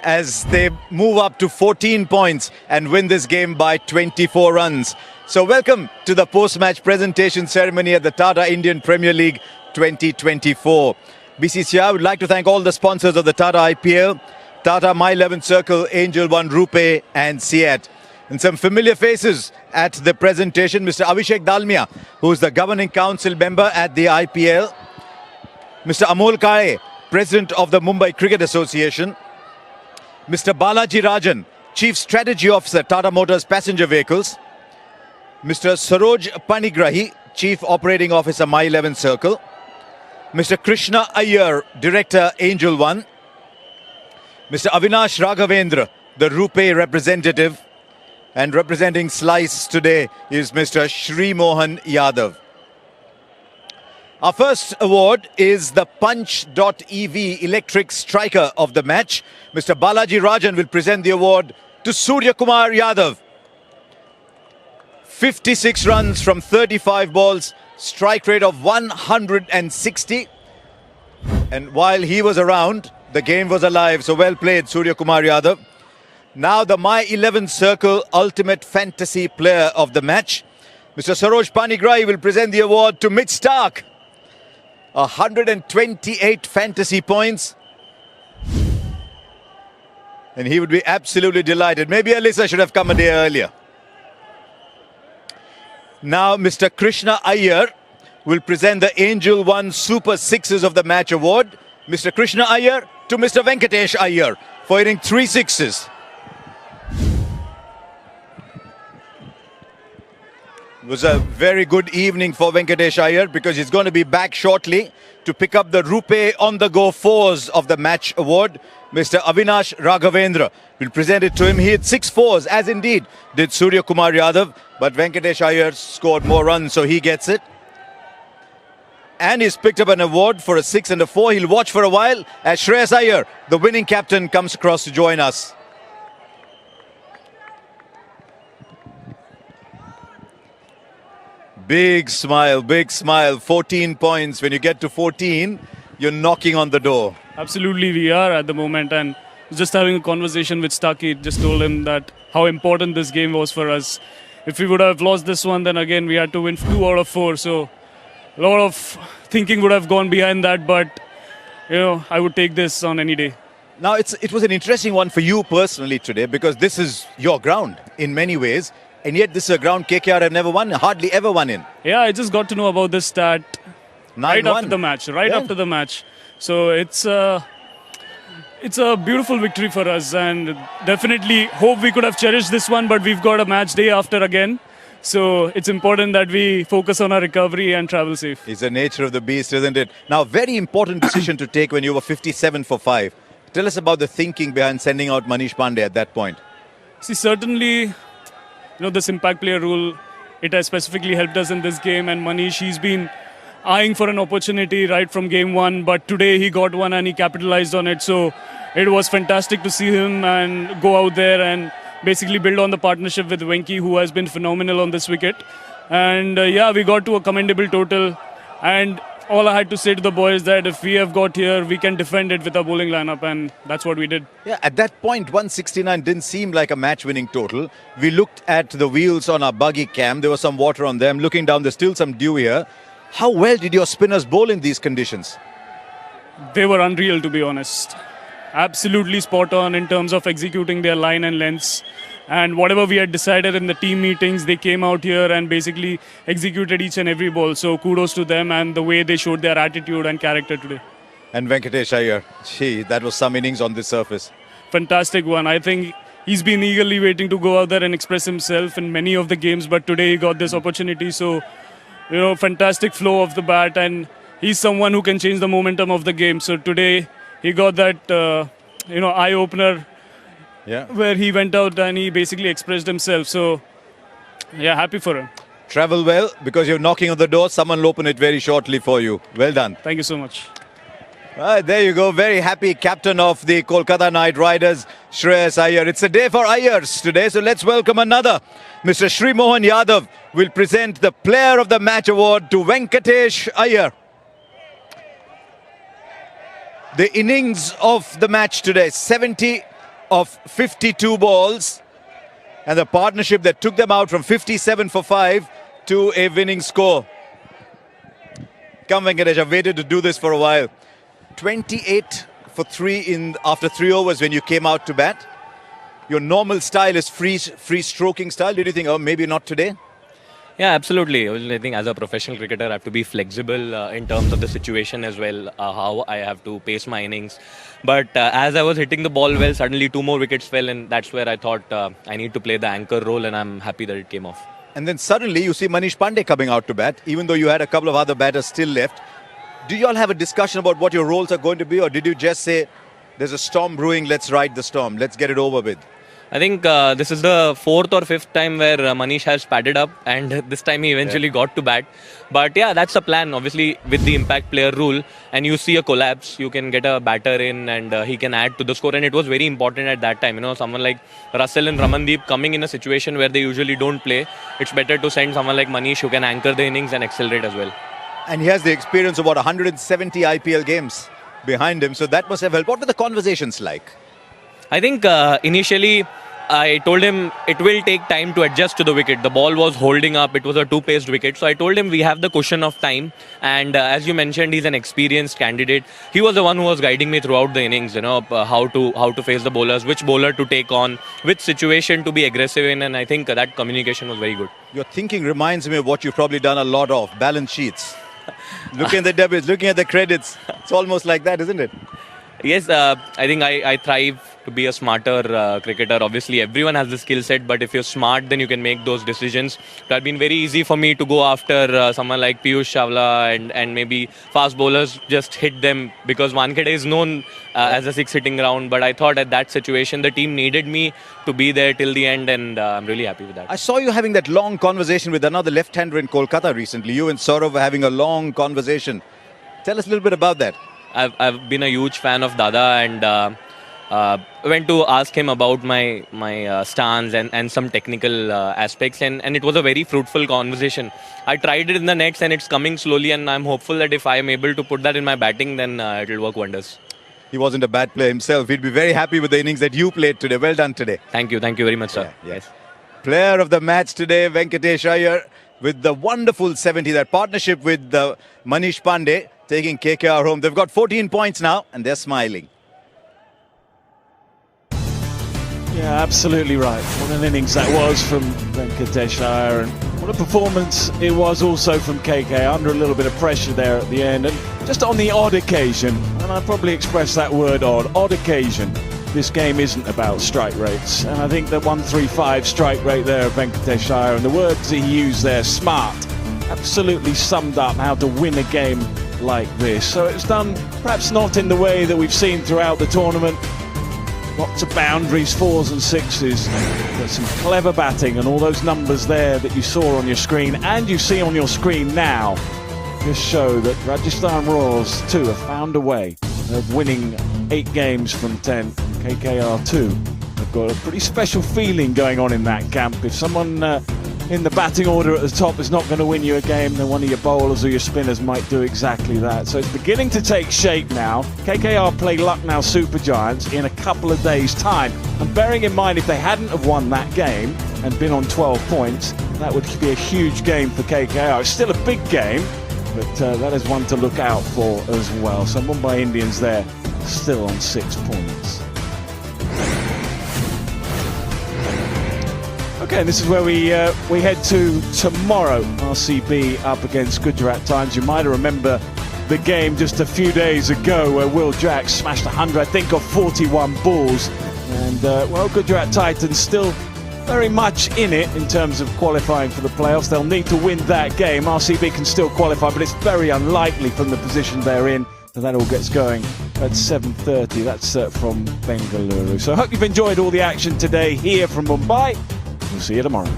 as they move up to 14 points and win this game by 24 runs. So welcome to the post-match presentation ceremony at the Tata Indian Premier League 2024. BCCI would like to thank all the sponsors of the Tata IPL, Tata My 11 Circle, Angel One, Rupee and Siat. And some familiar faces at the presentation. Mr. Abhishek Dalmia, who is the governing council member at the IPL. Mr. Amol Kale, president of the Mumbai Cricket Association. Mr. Balaji Rajan, Chief Strategy Officer, Tata Motors Passenger Vehicles. Mr. Saroj Panigrahi, Chief Operating Officer, My 11 Circle. Mr. Krishna Iyer, Director, Angel One. Mr. Avinash Raghavendra, the Rupee representative. And representing Slice today is Mr. Shri Mohan Yadav. Our first award is the Punch.ev Electric Striker of the match. Mr. Balaji Rajan will present the award to Surya Kumar Yadav. 56 runs from 35 balls, strike rate of 160. And while he was around, the game was alive. So well played, Surya Kumar Yadav. Now the My 11 Circle Ultimate Fantasy Player of the match. Mr. Saroj Panigrahi will present the award to Mitch Stark. 128 fantasy points. And he would be absolutely delighted. Maybe Alyssa should have come a day earlier. Now Mr. Krishna Iyer will present the Angel One Super Sixes of the Match Award. Mr. Krishna Iyer to Mr. Venkatesh Iyer for hitting 3 sixes. It was a very good evening for Venkatesh Iyer because he's going to be back shortly to pick up the Rupee on the go fours of the match award. Mr. Avinash Raghavendra will present it to him. He hit 6 fours, as indeed did Surya Kumar Yadav, but Venkatesh Iyer scored more runs, so he gets it. And he's picked up an award for a 6 and a 4. He'll watch for a while as Shreyas Iyer, the winning captain, comes across to join us. Big smile, 14 points. When you get to 14, you're knocking on the door. Absolutely, we are at the moment. And just having a conversation with Stucky, just told him that how important this game was for us. If we would have lost this one, then again, we had to win 2 out of 4. So a lot of thinking would have gone behind that. But, you know, I would take this on any day. Now, it was an interesting one for you personally today because this is your ground in many ways. And yet this is a ground KKR have never won, hardly ever won in. Yeah, I just got to know about this stat right after the match. After the match. So it's a beautiful victory for us, and definitely hope we could have cherished this one, but we've got a match day after again. So it's important that we focus on our recovery and travel safe. It's the nature of the beast, isn't it? Now, very important decision to take when you were 57 for 5. Tell us about the thinking behind sending out Manish Pandey at that point. See, certainly, this impact player rule, it has specifically helped us in this game. And Manish, he's been eyeing for an opportunity right from game 1. But today he got one and he capitalized on it. So it was fantastic to see him and go out there and basically build on the partnership with Venki, who has been phenomenal on this wicket. And we got to a commendable total. And all I had to say to the boys that if we have got here, we can defend it with our bowling lineup, and that's what we did. Yeah, at that point, 169 didn't seem like a match-winning total. We looked at the wheels on our buggy cam. There was some water on them. Looking down, there's still some dew here. How well did your spinners bowl in these conditions? They were unreal, to be honest. Absolutely spot on in terms of executing their line and lengths. And whatever we had decided in the team meetings, they came out here and basically executed each and every ball. So kudos to them and the way they showed their attitude and character today. And Venkatesh Iyer, that was some innings on this surface. Fantastic one. I think he's been eagerly waiting to go out there and express himself in many of the games, but today he got this opportunity. So, fantastic flow of the bat, and he's someone who can change the momentum of the game. So today he got that, eye-opener. Yeah. Where he went out and he basically expressed himself. So, happy for him. Travel well, because you're knocking on the door. Someone will open it very shortly for you. Well done. Thank you so much. Right, there you go. Very happy captain of the Kolkata Knight Riders, Shreyas Iyer. It's a day for Iyers today, so let's welcome another. Mr. Shri Mohan Yadav will present the Player of the Match Award to Venkatesh Iyer. The innings of the match today, 70 of 52 balls. And the partnership that took them out from 57 for 5 to a winning score. Come Venkatesh, I've waited to do this for a while. 28 for 3 after 3 overs when you came out to bat. Your normal style is free stroking style. Did you think, oh, maybe not today? Yeah, absolutely. I think as a professional cricketer, I have to be flexible in terms of the situation as well, how I have to pace my innings. But as I was hitting the ball well, suddenly 2 more wickets fell, and that's where I thought I need to play the anchor role, and I'm happy that it came off. And then suddenly you see Manish Pandey coming out to bat, even though you had a couple of other batters still left. Do you all have a discussion about what your roles are going to be, or did you just say, there's a storm brewing, let's ride the storm, let's get it over with? I think this is the 4th or 5th time where Manish has padded up, and this time he eventually got to bat. But yeah, that's the plan. Obviously, with the impact player rule, and you see a collapse, you can get a batter in, and he can add to the score. And it was very important at that time. You know, someone like Russell and Ramandeep coming in a situation where they usually don't play. It's better to send someone like Manish who can anchor the innings and accelerate as well. And he has the experience of about 170 IPL games behind him, so that must have helped. What were the conversations like? I think initially I told him it will take time to adjust to the wicket. The ball was holding up. It was a 2-paced wicket. So I told him we have the cushion of time. And as you mentioned, he's an experienced candidate. He was the one who was guiding me throughout the innings, you know, how to face the bowlers, which bowler to take on, which situation to be aggressive in. And I think that communication was very good. Your thinking reminds me of what you've probably done a lot of, balance sheets. Looking at the debits, looking at the credits. It's almost like that, isn't it? Yes, I think I thrive to be a smarter cricketer. Obviously, everyone has the skill set, but if you're smart, then you can make those decisions. It had been very easy for me to go after someone like Piyush Chawla and maybe fast bowlers, just hit them, because Wankhede is known as a 6-hitting ground. But I thought at that situation, the team needed me to be there till the end, and I'm really happy with that. I saw you having that long conversation with another left-hander in Kolkata recently. You and Saurav were having a long conversation. Tell us a little bit about that. I've been a huge fan of Dada, and went to ask him about my stance and some technical aspects, and it was a very fruitful conversation. I tried it in the nets, and it's coming slowly, and I'm hopeful that if I'm able to put that in my batting, then it'll work wonders. He wasn't a bad player himself. He'd be very happy with the innings that you played today. Well done today. Thank you very much, sir. Yeah, yes. Player of the match today, Venkatesh Iyer, with the wonderful 70, that partnership with Manish Pandey, taking KKR home. They've got 14 points now, and they're smiling. Yeah, absolutely right. What an innings that was from Venkatesh Iyer, and what a performance it was also from KK, under a little bit of pressure there at the end, and just on the odd occasion, and I probably express that word odd occasion, this game isn't about strike rates, and I think the 135 strike rate there of Venkatesh Iyer, and the words he used there, smart, absolutely summed up how to win a game like this. So it's done perhaps not in the way that we've seen throughout the tournament. Lots of boundaries, 4s and 6s, but some clever batting, and all those numbers there that you saw on your screen and you see on your screen now just show that Rajasthan Royals too have found a way of winning 8 games from 10. KKR too have got a pretty special feeling going on in that camp. If someone in the batting order at the top is not going to win you a game, then one of your bowlers or your spinners might do exactly that. So it's beginning to take shape now. KKR play Lucknow Super Giants in a couple of days' time. And bearing in mind, if they hadn't have won that game and been on 12 points, that would be a huge game for KKR. It's still a big game, but that is one to look out for as well. So Mumbai Indians there, still on 6 points. Okay, and this is where we head to tomorrow. RCB up against Gujarat Titans. You might remember the game just a few days ago where Will Jack smashed 100, I think, of 41 balls. And, well, Gujarat Titans still very much in it in terms of qualifying for the playoffs. They'll need to win that game. RCB can still qualify, but it's very unlikely from the position they're in that all gets going at 7:30. That's from Bengaluru. So I hope you've enjoyed all the action today here from Mumbai. We'll see you tomorrow.